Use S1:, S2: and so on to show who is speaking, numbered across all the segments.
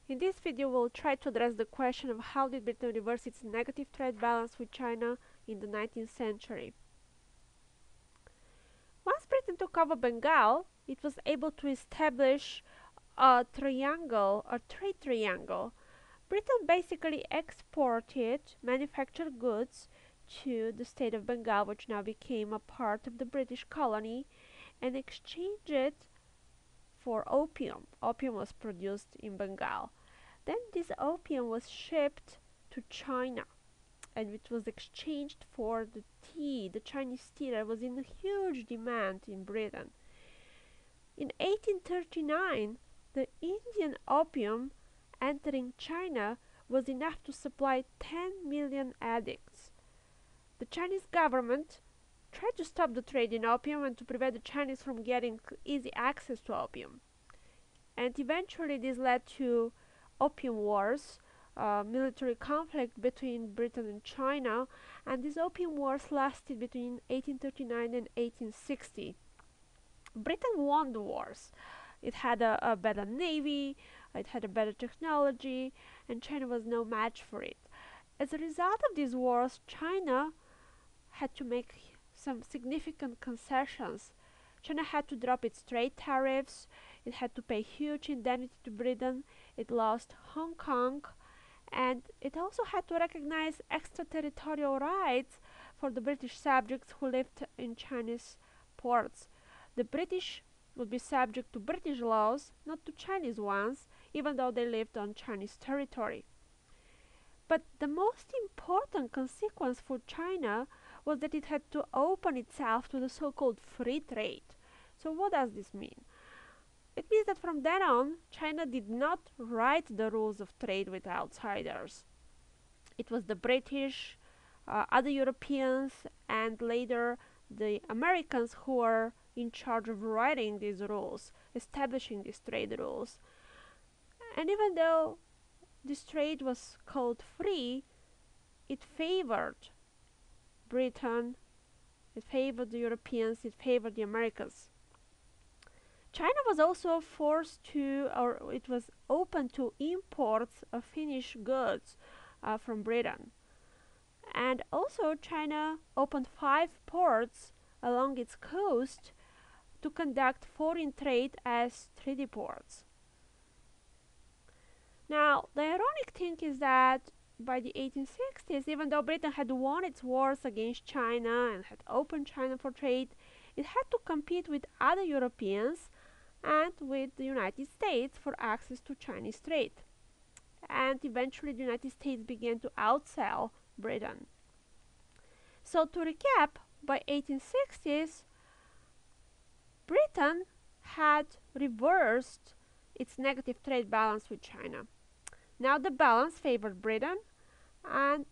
S1: In this video, we'll try to address the question of how did Britain reverse its negative trade balance with China in the 19th century. Once Britain took over Bengal, it was able to establish a trade triangle. Britain basically exported manufactured goods to the state of Bengal, which now became a part of the British colony, and exchanged it for opium. Opium was produced in Bengal. Then this opium was shipped to China, and it was exchanged for the tea, the Chinese tea that was in huge demand in Britain. In 1839, the Indian opium entering China was enough to supply 10 million addicts. The Chinese government tried to stop the trade in opium and to prevent the Chinese from getting easy access to opium. And eventually this led to opium wars, military conflict between Britain and China, and these opium wars lasted between 1839 and 1860. Britain won the wars. It had a better navy, it had a better technology, and China was no match for it. As a result of these wars, China had to make some significant concessions. China had to drop its trade tariffs, it had to pay huge indemnity to Britain, it lost Hong Kong, and it also had to recognize extraterritorial rights for the British subjects who lived in Chinese ports. The British would be subject to British laws, not to Chinese ones, even though they lived on Chinese territory. But the most important consequence for China was that it had to open itself to the so-called free trade. So what does this mean? It means that from then on, China did not write the rules of trade with outsiders. It was the British, other Europeans, and later the Americans who were in charge of writing these rules, establishing these trade rules. And even though this trade was called free, it favored Britain, it favored the Europeans, it favored the Americans. China was also forced to, or it was open to imports of finished goods from Britain. And also China opened 5 ports along its coast to conduct foreign trade as treaty ports. Now, the ironic thing is that by the 1860s, even though Britain had won its wars against China and had opened China for trade, it had to compete with other Europeans and with the United States for access to Chinese trade. And eventually the United States began to outsell Britain. So to recap, by 1860s, Britain had reversed its negative trade balance with China. Now the balance favored Britain, and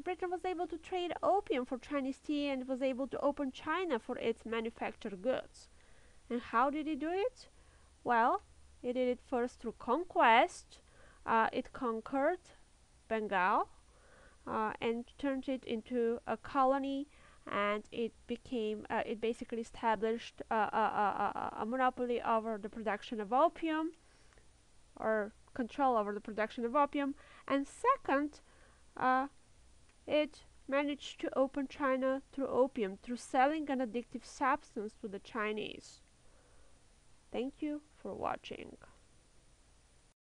S1: Britain was able to trade opium for Chinese tea and was able to open China for its manufactured goods. And how did it do it? Well, it did it first through conquest. It conquered Bengal and turned it into a colony, and it basically established a monopoly over the production of opium, or control over the production of opium. And second, it managed to open China through opium, through selling an addictive substance to the Chinese. Thank you for watching.